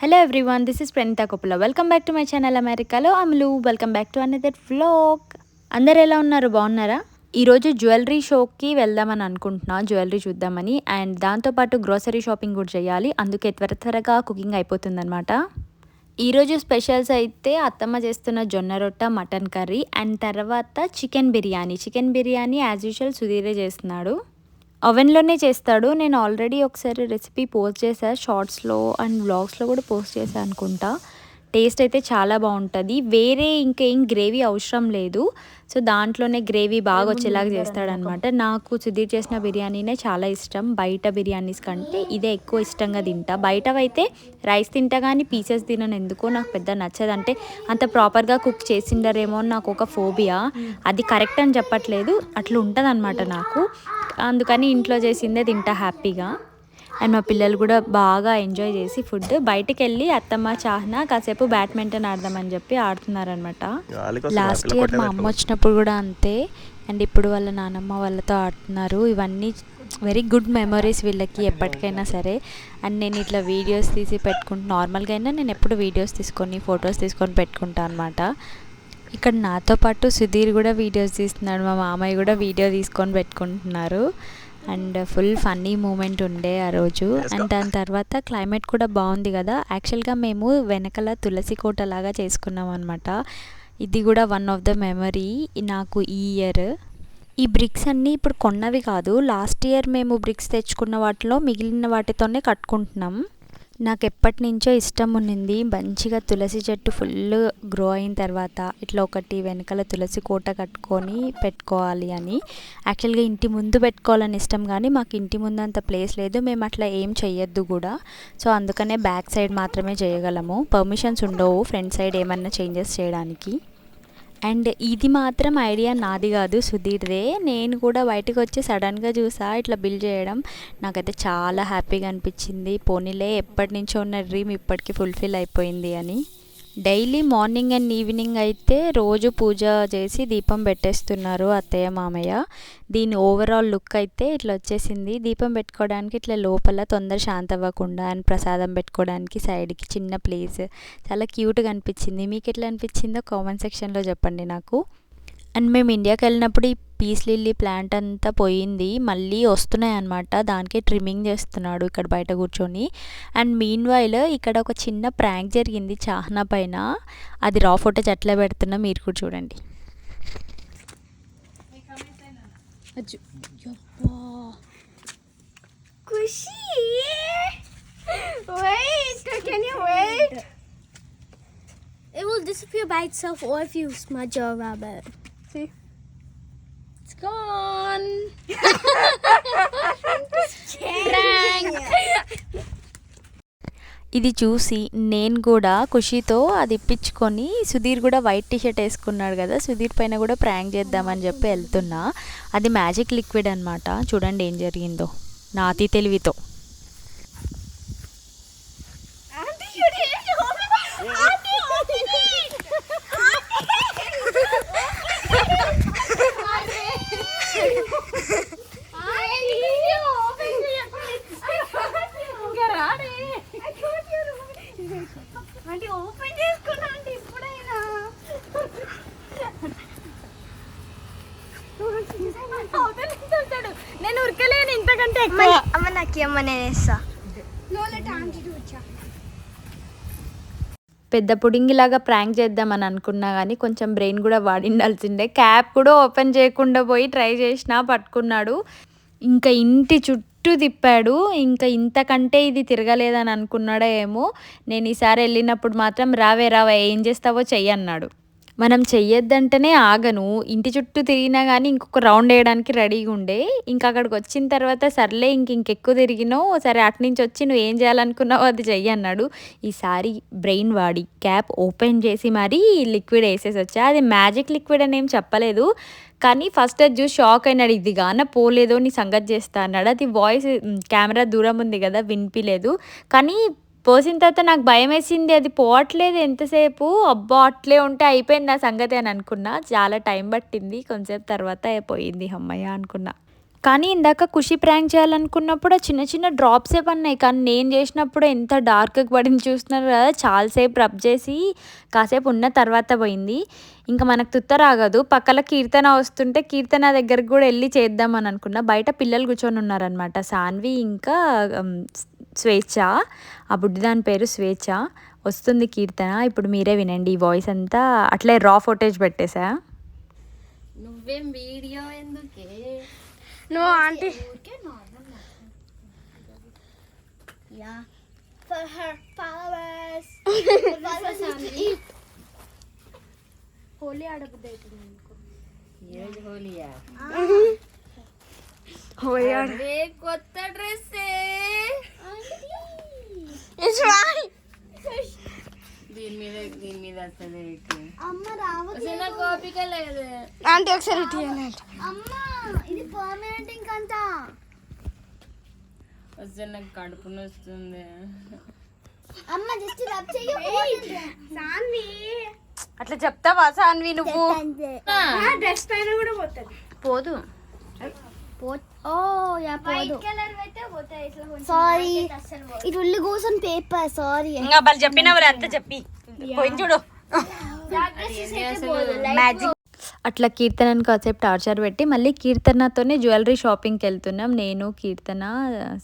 Hello everyone, this is Praneetha Koppula. Welcome back to my channel అమెరికాలో అమలు. Welcome back to another vlog. అందరు ఎలా ఉన్నారు? బాగున్నారా? ఈరోజు జ్యువెలరీ షోకి వెళ్దామని అనుకుంటున్నా, జ్యువెలరీ చూద్దామని. అండ్ దాంతోపాటు గ్రోసరీ షాపింగ్ కూడా చేయాలి, అందుకే త్వరగా కుకింగ్ అయిపోతుందన్నమాట. ఈరోజు స్పెషల్స్ అయితే అత్తమ్మ చేస్తున్న జొన్న రొట్ట, మటన్ కర్రీ అండ్ తర్వాత చికెన్ బిర్యానీ యాజ్ యూజువల్ సుధీరే చేస్తున్నాడు. ఓవెన్లోనే చేస్తాడు. నేను ఆల్రెడీ ఒకసారి రెసిపీ పోస్ట్ చేశాను షార్ట్స్లో అండ్ వ్లాగ్స్లో కూడా పోస్ట్ చేశాను అనుకుంటా. టేస్ట్ అయితే చాలా బాగుంటుంది. వేరే ఇంకేం గ్రేవీ అవసరం లేదు. సో దాంట్లోనే గ్రేవీ బాగా వచ్చేలాగా చేస్తాడనమాట. నాకు సుధీర్ చేసిన బిర్యానీనే చాలా ఇష్టం. బయట బిర్యానీస్ కంటే ఇదే ఎక్కువ ఇష్టంగా తింటా. బయటవైతే రైస్ తింటా కానీ పీసెస్ తినను, ఎందుకో నాకు పెద్ద నచ్చదు. అంటే అంత ప్రాపర్గా కుక్ చేసిండరేమో అని నాకు ఒక ఫోబియా. అది కరెక్ట్ అని చెప్పట్లేదు, అట్లా ఉంటుంది అనమాట నాకు. అందుకని ఇంట్లో చేసిందే తింటా హ్యాపీగా. అండ్ మా పిల్లలు కూడా బాగా ఎంజాయ్ చేసి ఫుడ్ బయటికి వెళ్ళి అత్తమ్మ చాహ్నా కాసేపు బ్యాడ్మింటన్ ఆడదామని చెప్పి ఆడుతున్నారనమాట. లాస్ట్ ఇయర్ మా అమ్మ వచ్చినప్పుడు కూడా అంతే. అండ్ ఇప్పుడు వాళ్ళ నానమ్మ వాళ్ళతో ఆడుతున్నారు. ఇవన్నీ వెరీ గుడ్ మెమరీస్ వీళ్ళకి ఎప్పటికైనా సరే. అండ్ నేను ఇట్లా వీడియోస్ తీసి నార్మల్గా అయినా నేను ఎప్పుడు వీడియోస్ తీసుకొని ఫొటోస్ తీసుకొని పెట్టుకుంటాను అనమాట. ఇక్కడ నాతో పాటు సుధీర్ కూడా వీడియోస్ తీస్తున్నాడు, మా మామయ్య కూడా వీడియో తీసుకొని పెట్టుకుంటున్నారు. అండ్ ఫుల్ ఫన్నీ మూమెంట్ ఉండే ఆ రోజు. అండ్ దాని తర్వాత క్లైమేట్ కూడా బాగుంది కదా. యాక్చువల్గా మేము వెనకల తులసి కోట లాగా చేసుకున్నాం అనమాట. ఇది కూడా వన్ ఆఫ్ ద మెమరీ నాకు ఈ ఇయర్. ఈ బ్రిక్స్ అన్నీ ఇప్పుడు కొన్నవి కాదు, లాస్ట్ ఇయర్ మేము బ్రిక్స్ తెచ్చుకున్న వాటిలో మిగిలిన వాటితోనే కట్టుకుంటున్నాం. నాకు ఎప్పటి నుంచో ఇష్టం ఉన్నింది మంచిగా తులసి చెట్టు ఫుల్ గ్రో అయిన తర్వాత ఇట్లా ఒకటి వెనకాల తులసి కోట కట్టుకొని పెట్టుకోవాలి అని. యాక్చువల్గా ఇంటి ముందు పెట్టుకోవాలని ఇష్టం, కానీ మాకు ఇంటి ముందు అంత ప్లేస్ లేదు, మేము అట్లా ఏం చెయ్యొద్దు కూడా. సో అందుకనే బ్యాక్ సైడ్ మాత్రమే చేయగలము, పర్మిషన్స్ ఉండవు ఫ్రంట్ సైడ్ ఏమన్నా చేంజెస్ చేయడానికి. అండ్ ఇది మాత్రం ఐడియా నాది కాదు, సుధీర్దే. నేను కూడా బయటకు వచ్చి సడన్గా చూసా ఇట్లా బిల్డ్ చేయడం. నాకైతే చాలా హ్యాపీగా అనిపించింది. పోనీలే, ఎప్పటి నుంచో ఉన్న డ్రీమ్ ఇప్పటికీ ఫుల్ఫిల్ అయిపోయింది అని. డైలీ మార్నింగ్ అండ్ ఈవినింగ్ అయితే రోజు పూజ చేసి దీపం పెట్టేస్తున్నారు అత్తయ్య మామయ్య. దీని ఓవరాల్ లుక్ అయితే ఇట్లా వచ్చేసింది. దీపం పెట్టుకోవడానికి ఇట్లా లోపల తొందర శాంత అవ్వకుండా అండ్ ప్రసాదం పెట్టుకోవడానికి సైడ్కి చిన్న ప్లేస్, చాలా క్యూట్గా అనిపించింది. మీకు ఎట్లా అనిపించిందో కామెంట్ సెక్షన్లో చెప్పండి నాకు. అండ్ మేము ఇండియాకి వెళ్ళినప్పుడు ఈ పీస్ లిల్లీ ప్లాంట్ అంతా పోయింది, మళ్ళీ వస్తున్నాయి అన్నమాట. దానికి ట్రిమ్మింగ్ చేస్తున్నాడు ఇక్కడ బయట కూర్చొని. అండ్ మీన్ వైల్ ఇక్కడ ఒక చిన్న ప్రాంక్ జరిగింది చాహ్నా పైన. అది రా ఫోటోస్ అట్లా పెడుతున్నా, మీరు కూడా చూడండి. It will disappear by itself or if you smudge or rub it. See? It's gone. ఇది చూసి నేను కూడా ఖుషితో అది ఇప్పించుకొని, సుధీర్ కూడా వైట్ టీషర్ట్ వేసుకున్నాడు కదా, సుధీర్ పైన కూడా ప్రాంక్ చేద్దామని చెప్పి వెళ్తున్నా. అది మ్యాజిక్ లిక్విడ్ అనమాట. చూడండి ఏం జరిగిందో నా అతి తెలివితో. నేను ఉరకలేను ఇంతకంటే ఎక్కువ. అమ్మ నాకు అమ్మ నేను వేస్తా. పెద్ద పుడింగిలాగా ప్రాంక్ చేద్దామని అనుకున్నా కానీ కొంచెం బ్రెయిన్ కూడా వాడిండాల్సిందే. క్యాప్ కూడా ఓపెన్ చేయకుండా పోయి ట్రై చేసినా పట్టుకున్నాడు. ఇంకా ఇంటి చుట్టూ తిప్పాడు. ఇంకా ఇంతకంటే ఇది తిరగలేదని అనుకున్నాడో ఏమో. నేను ఈసారి వెళ్ళినప్పుడు మాత్రం రావే ఏం చేస్తావో చెయ్యి అన్నాడు. మనం చెయ్యొద్దంటేనే ఆగను, ఇంటి చుట్టూ తిరిగినా కానీ ఇంకొక రౌండ్ వేయడానికి రెడీగా ఉండే. ఇంకా అక్కడికి వచ్చిన తర్వాత సర్లే ఇంకెక్కువ తిరిగినావు, సరే అటు నుంచి వచ్చి నువ్వు ఏం చేయాలనుకున్నావు అది చెయ్యి అన్నాడు. ఈసారి బ్రెయిన్ వాడి క్యాప్ ఓపెన్ చేసి మరీ లిక్విడ్ వేసేసి వచ్చా. అది మ్యాజిక్ లిక్విడ్ అని ఏం చెప్పలేదు, కానీ ఫస్ట్ అది చూసి షాక్ అయినాడు. ఇది గాన పోలేదో నీ సంగతి చేస్తా అన్నాడు. అది వాయిస్ కెమెరా దూరం ఉంది కదా వినిపించలేదు, కానీ పోసిన తర్వాత నాకు భయం వేసింది, అది పోవట్లేదు ఎంతసేపు. అబ్బా అట్లే ఉంటే అయిపోయింది నా సంగతి అని అనుకున్నా. చాలా టైం పట్టింది, కొంచెంసేపు తర్వాత అయిపోయింది అమ్మయ్య అనుకున్నా. కానీ ఇందాక ఖుషి ప్రాంక్ చేయాలనుకున్నప్పుడు చిన్న చిన్న డ్రాప్సే పడినాయి, కానీ నేను చేసినప్పుడు ఎంత డార్క్గా పడింది చూస్తున్నారు కదా. చాలాసేపు రబ్ చేసి కాసేపు ఉన్న తర్వాత పోయింది. ఇంకా మనకు తుత్తరాగదు. పక్కల కీర్తన వస్తుంటే కీర్తన దగ్గరికి కూడా వెళ్ళి చేద్దామని అనుకున్నా. బయట పిల్లలు కూర్చొని ఉన్నారనమాట, సాన్వి ఇంకా స్వేచ్ఛ. ఆ బుడ్డి దాని పేరు స్వేచ్ఛ. వస్తుంది కీర్తన. ఇప్పుడు మీరే వినండి. ఈ వాయిస్ అంతా అట్లే రా ఫోటేజ్ పెట్టేసా. నువ్వేం వీడియో ఎందుకే? No, auntie. Yeah. For her followers. Holy ఆడబుద్ధి అవుతుంది. ఈరోజు హోలీయా? Holy అరే కొత్త డ్రెస్. It's right. దీని మీద అసలు అమ్మ రావట్లేదు. అసలు నాకు ఓపిక లేదు. ఆంటీ ఒకసారి ఇటు ఇవ్వండి. అమ్మ ఇది పర్మనెంట్ ఇంకంతా. అసలు నాకు కడుపు నొస్తుంది. అమ్మ జస్ట్ రబ్ చెయ్యి. సాన్వి అట్లా చెప్తావా సాన్వి నువ్వు? డ్రెస్ పైన కూడా పోతుంది. పోదు. ఓ యా పోదు. Sorry it only goes on paper. Sorry ఇంకా వాళ్ళు చెప్పినవరు అంత చెప్పి పోయి చూడు. మ్యాజిక్. అట్లా కీర్తనని కాసేపు టార్చర్ పెట్టి మళ్ళీ కీర్తనతోనే జ్యువెలరీ షాపింగ్కి వెళ్తున్నాం. నేను, కీర్తన,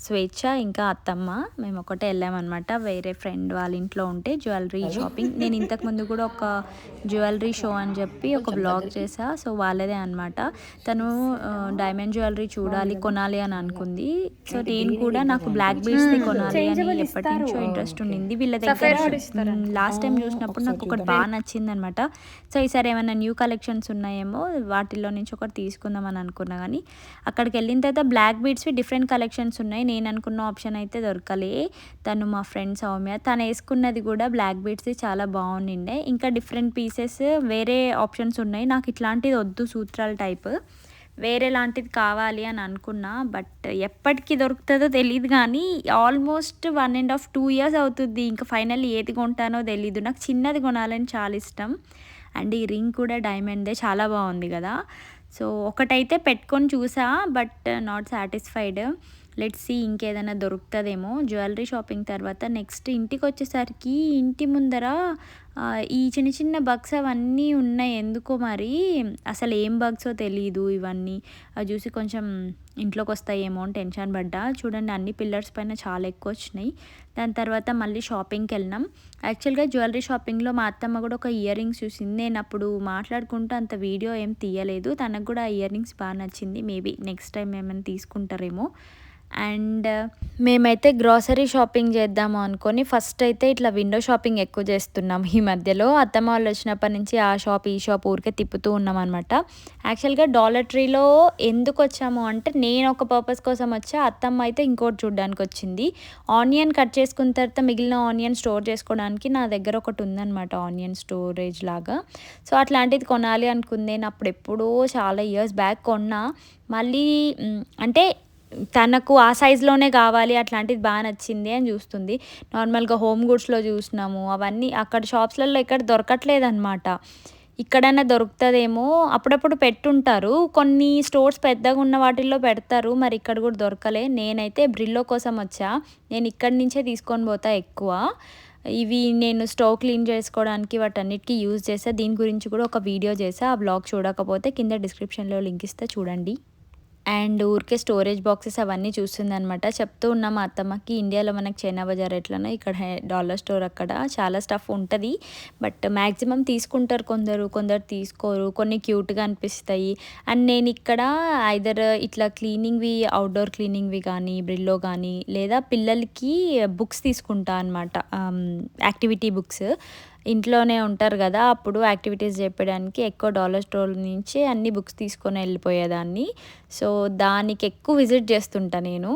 స్వేచ్ఛ ఇంకా అత్తమ్మ మేము ఒకటే వెళ్ళామన్నమాట. వేరే ఫ్రెండ్ వాళ్ళ ఇంట్లో ఉంటే జ్యువెలరీ షాపింగ్. నేను ఇంతకుముందు కూడా ఒక జ్యువెలరీ షో అని చెప్పి ఒక బ్లాగ్ చేసా. సో వాళ్ళదే అనమాట. తను డైమండ్ జ్యువెలరీ చూడాలి, కొనాలి అని అనుకుంది. సో నేను కూడా నాకు బ్లాక్ బీడ్స్ది కొనాలి అని ఎప్పటి నుంచో ఇంట్రెస్ట్ ఉండింది. వీళ్ళ దగ్గర లాస్ట్ టైం చూసినప్పుడు నాకు ఒకటి బాగా నచ్చింది అనమాట. సో ఈసారి ఏమైనా న్యూ కలెక్షన్స్ ఉన్నాయేమో వాటిల్లో నుంచి ఒకటి తీసుకుందాం అని అనుకున్నా. కానీ అక్కడికి వెళ్ళిన తర్వాత బ్లాక్ బీడ్స్వి డిఫరెంట్ కలెక్షన్స్ ఉన్నాయి. నేను అనుకున్న ఆప్షన్ అయితే దొరకలే. తను మా ఫ్రెండ్ సౌమ్య తను వేసుకున్నది కూడా బ్లాక్ బీడ్స్ది చాలా బాగుండిండే. ఇంకా డిఫరెంట్ పీసెస్ వేరే ఆప్షన్స్ ఉన్నాయి. నాకు ఇట్లాంటిది వద్దు, సూత్రాల టైప్ వేరే లాంటిది కావాలి అని అనుకున్నా. బట్ ఎప్పటికి దొరుకుతుందో తెలియదు. కానీ ఆల్మోస్ట్ 1.5 2 years అవుతుంది. ఇంకా ఫైనల్లీ ఏది కొంటానో తెలీదు. నాకు చిన్నది కొనాలని చాలా ఇష్టం. అండ్ ఈ రింగ్ కూడా డైమండ్దే, చాలా బాగుంది కదా. సో ఒకటైతే పెట్టుకొని చూసా but not satisfied. Let's see ఇంకేదైనా దొరుకుతుందేమో. జ్యువెలరీ షాపింగ్ తర్వాత నెక్స్ట్ ఇంటికి వచ్చేసరికి ఇంటి ముందర ఈ చిన్న చిన్న బగ్స్ అవన్నీ ఉన్నాయి. ఎందుకో మరి అసలు ఏం బగ్సో తెలియదు. ఇవన్నీ అవి చూసి కొంచెం ఇంట్లోకి వస్తాయేమో అని టెన్షన్ పడ్డా. చూడండి అన్ని పిల్లర్స్ పైన చాలా ఎక్కువ వచ్చినాయి. దాని తర్వాత మళ్ళీ షాపింగ్కి వెళ్ళినాం. యాక్చువల్గా జ్యువెలరీ షాపింగ్లో మా అత్తమ్మ కూడా ఒక ఇయర్ రింగ్స్ చూసింది. నేను అప్పుడు మాట్లాడుకుంటూ అంత వీడియో ఏం తీయలేదు. తనకు కూడా ఆ ఇయర్ రింగ్స్ బాగా నచ్చింది. మేబీ నెక్స్ట్ టైం ఏమైనా తీసుకుంటారేమో. అండ్ మేమైతే గ్రాసరీ షాపింగ్ చేద్దాము అనుకొని ఫస్ట్ అయితే ఇట్లా విండో షాపింగ్ ఎక్కువ చేస్తున్నాం ఈ మధ్యలో. అత్తమ్మ వాళ్ళు వచ్చినప్పటి నుంచి ఆ షాప్ ఈ షాప్ ఊరికే తిప్పుతూ ఉన్నాం అనమాట. యాక్చువల్గా డాలర్ ట్రీలో ఎందుకు వచ్చాము అంటే నేను ఒక పర్పస్ కోసం వచ్చా, అత్తమ్మ అయితే ఇంకోటి చూడడానికి వచ్చింది. ఆనియన్ కట్ చేసుకున్న తర్వాత మిగిలిన ఆనియన్ స్టోర్ చేసుకోవడానికి నా దగ్గర ఒకటి ఉందన్నమాట, ఆనియన్ స్టోరేజ్ లాగా. సో అట్లాంటిది కొనాలి అనుకుంది. నేను అప్పుడు ఎప్పుడో చాలా ఇయర్స్ బ్యాక్ కొన్నా. మళ్ళీ అంటే తనకు ఆ సైజులోనే కావాలి, అట్లాంటిది బాగా నచ్చింది అని చూస్తుంది. నార్మల్గా హోమ్ గుడ్స్లో చూసినాము, అవన్నీ అక్కడ షాప్స్లలో ఎక్కడ దొరకట్లేదు అనమాట. ఇక్కడైనా దొరుకుతుందేమో, అప్పుడప్పుడు పెట్టుంటారు. కొన్ని స్టోర్స్ పెద్దగా ఉన్న వాటిల్లో పెడతారు, మరి ఇక్కడ కూడా దొరకలే. నేనైతే బ్రిల్లో కోసం వచ్చా. నేను ఇక్కడి నుంచే తీసుకొని పోతా ఎక్కువ. ఇవి నేను స్టవ్ క్లీన్ చేసుకోవడానికి వాటన్నిటికీ యూజ్ చేసా. దీని గురించి కూడా ఒక వీడియో చేసా. ఆ బ్లాగ్ చూడకపోతే కింద డిస్క్రిప్షన్లో లింక్ ఇస్తే చూడండి. అండ్ ఊరికే స్టోరేజ్ బాక్సెస్ అవన్నీ చూస్తుంది అనమాట. చెప్తూ ఉన్నాం మా అత్తమ్మకి, ఇండియాలో మనకి చైనా బజార్ ఎట్లనో ఇక్కడ డాలర్ స్టోర్ అక్కడ చాలా స్టఫ్ ఉంటుంది. బట్ మ్యాక్సిమం తీసుకుంటారు కొందరు తీసుకోరు. కొన్ని క్యూట్గా అనిపిస్తాయి. అండ్ నేను ఇక్కడ ఐదర్ ఇట్లా క్లీనింగ్వి, అవుట్డోర్ క్లీనింగ్వి కానీ బ్రిల్లో కానీ, లేదా పిల్లలకి బుక్స్ తీసుకుంటా అనమాట, యాక్టివిటీ బుక్స్. ఇంట్లోనే ఉంటారు కదా, అప్పుడు యాక్టివిటీస్ చెప్పడానికి ఎక్కువ డాలర్ స్టోర్ నుంచి అన్ని బుక్స్ తీసుకొని వెళ్ళిపోయేదాన్ని. సో దానికి ఎక్కువ విజిట్ చేస్తుంటా నేను.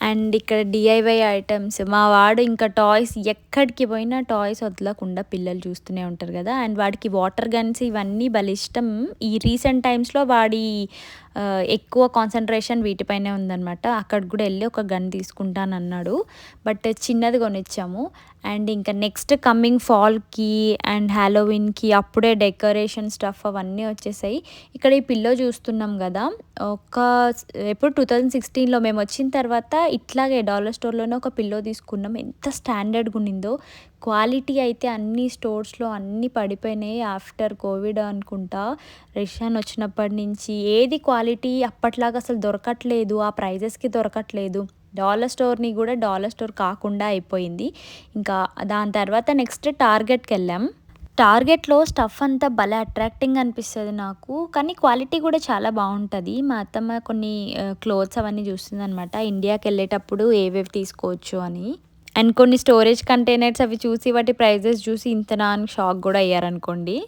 అండ్ ఇక్కడ డిఐవై ఐటమ్స్, మా వాడు ఇంకా టాయ్స్ ఎక్కడికి పోయినా టాయ్స్ వదలకుండా పిల్లలు చూస్తూనే ఉంటారు కదా. అండ్ వాడికి వాటర్ గన్స్ ఇవన్నీ భలే ఇష్టం. ఈ రీసెంట్ టైమ్స్లో వాడి ఎక్కువ కాన్సన్ట్రేషన్ వీటిపైనే ఉందన్నమాట. అక్కడికి కూడా వెళ్ళి ఒక గన్ తీసుకుంటానన్నాడు, బట్ చిన్నది కొనిచ్చాము. అండ్ ఇంకా నెక్స్ట్ కమ్మింగ్ ఫాల్కి అండ్ హ్యాలోవిన్కి అప్పుడే డెకరేషన్ స్టఫ్ అవన్నీ వచ్చేసాయి. ఇక్కడ ఈ పిల్లో చూస్తున్నాం కదా, ఎప్పుడు 2016లో మేము వచ్చిన తర్వాత ఇట్లాగే డాలర్ స్టోర్లోనే ఒక పిల్లో తీసుకున్నాం. ఎంత స్టాండర్డ్గా ఉన్నిందో. క్వాలిటీ అయితే అన్ని స్టోర్స్లో అన్నీ పడిపోయినాయి ఆఫ్టర్ కోవిడ్ అనుకుంటా. రష్యాన్ వచ్చినప్పటి నుంచి ఏది క్వాలిటీ అప్పట్లాగా అసలు దొరకట్లేదు, ఆ ప్రైజెస్కి దొరకట్లేదు. డాలర్ స్టోర్ని కూడా డాలర్ స్టోర్ కాకుండా అయిపోయింది. ఇంకా దాని తర్వాత నెక్స్ట్ టార్గెట్కి వెళ్ళాం. టార్గెట్లో స్టఫ్ అంతా భలే అట్రాక్టింగ్ అనిపిస్తుంది నాకు, కానీ క్వాలిటీ కూడా చాలా బాగుంటుంది. మా అత్తమ్మ కొన్ని క్లోత్స్ అవన్నీ చూస్తుంది అనమాట, ఇండియాకి వెళ్ళేటప్పుడు ఏవేవి తీసుకోవచ్చు అని. అండ్ కొన్ని స్టోరేజ్ కంటైనర్స్ అవి చూసి వాటి ప్రైజెస్ చూసి ఇంతనా అని షాక్ కూడా అయ్యారనుకోండి.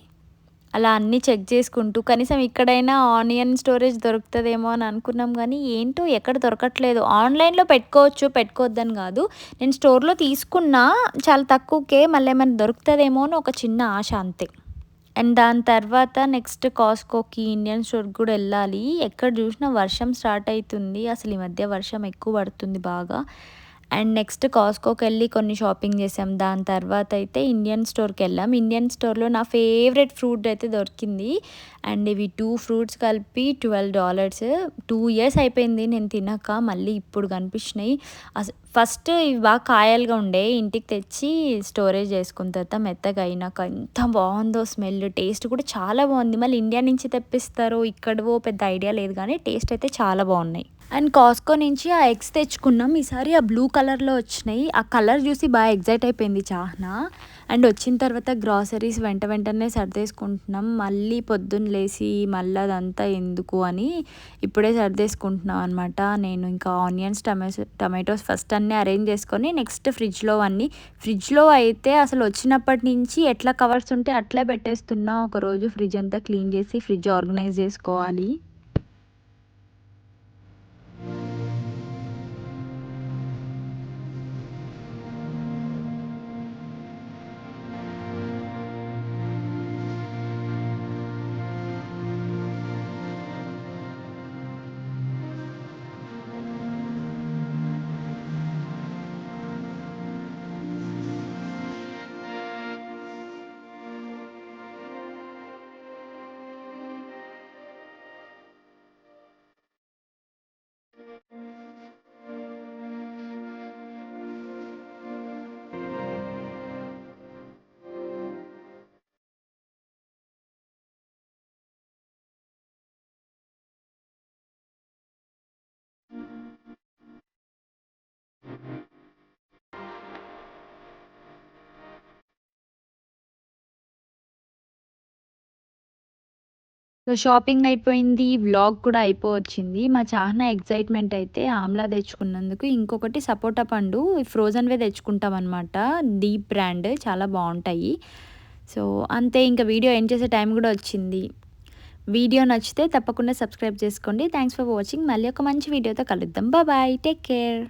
అలా అన్నీ చెక్ చేసుకుంటూ కనీసం ఇక్కడైనా ఆనియన్ స్టోరేజ్ దొరుకుతుందేమో అని అనుకున్నాం, కానీ ఏంటో ఎక్కడ దొరకట్లేదు. ఆన్లైన్లో పెట్టుకోవద్దని కాదు, నేను స్టోర్లో తీసుకున్నా చాలా తక్కువకే, మళ్ళీ ఏమైనా దొరుకుతుందేమో అని ఒక చిన్న ఆశ అంతే. అండ్ దాని తర్వాత నెక్స్ట్ కాస్కోకి, ఇండియన్ స్టోర్కి కూడా వెళ్ళాలి. ఎక్కడ చూసినా వర్షం స్టార్ట్ అవుతుంది, అసలు ఈ మధ్య వర్షం ఎక్కువ పడుతుంది బాగా. అండ్ నెక్స్ట్ కాస్కోకి వెళ్ళి కొన్ని షాపింగ్ చేసాం. దాని తర్వాత అయితే ఇండియన్ స్టోర్కి వెళ్ళాం. ఇండియన్ స్టోర్లో నా ఫేవరెట్ ఫ్రూట్ అయితే దొరికింది. అండ్ ఇవి 2 ఫ్రూట్స్ కలిపి $12. 2 years అయిపోయింది నేను తినక, మళ్ళీ ఇప్పుడు కనిపించినాయి. ఫస్ట్ ఇవి బాగా కాయలుగా ఉండే, ఇంటికి తెచ్చి స్టోరేజ్ చేసుకున్న తర్వాత మెత్తగా అయినాక ఎంత బాగుందో స్మెల్, టేస్ట్ కూడా చాలా బాగుంది. మళ్ళీ ఇండియా నుంచి తెప్పిస్తారో ఇక్కడవో పెద్ద ఐడియా లేదు, కానీ టేస్ట్ అయితే చాలా బాగున్నాయి. అండ్ కాస్కో నుంచి ఆ ఎగ్స్ తెచ్చుకున్నాం. ఈసారి ఆ బ్లూ కలర్లో వచ్చినాయి. ఆ కలర్ చూసి బాగా ఎగ్జైట్ అయిపోయింది చాహ్నా. అండ్ వచ్చిన తర్వాత గ్రాసరీస్ వెంటనే సర్దేసుకుంటున్నాం. మళ్ళీ పొద్దున్న లేసి మళ్ళీ అదంతా ఎందుకు అని ఇప్పుడే సర్దేసుకుంటున్నాం అనమాట. నేను ఇంకా ఆనియన్స్, టమాటోస్ ఫస్ట్ అన్నీ అరేంజ్ చేసుకొని నెక్స్ట్ ఫ్రిడ్జ్లో అయితే అసలు వచ్చినప్పటి నుంచి ఎట్లా కవర్స్ ఉంటే అట్లే పెట్టేస్తున్నా. ఒకరోజు ఫ్రిడ్జ్ అంతా క్లీన్ చేసి ఫ్రిడ్జ్ ఆర్గనైజ్ చేసుకోవాలి. సో షాపింగ్ అయిపోయింది, వ్లాగ్ కూడా అయిపోవచ్చింది. మా చాహ్నా ఎక్సైట్మెంట్ అయితే ఆమ్లా తెచ్చుకున్నందుకు. ఇంకొకటి సపోటా పండు ఫ్రోజన్వే తెచ్చుకుంటాం అనమాట, డీప్ బ్రాండ్, చాలా బాగుంటాయి. సో అంతే, ఇంకా వీడియో ఎండ్ చేసే టైం కూడా వచ్చింది. వీడియో నచ్చితే తప్పకుండా సబ్స్క్రైబ్ చేసుకోండి. Thanks for watching. మళ్ళీ ఒక మంచి వీడియోతో కలుద్దాం. Bye, take care.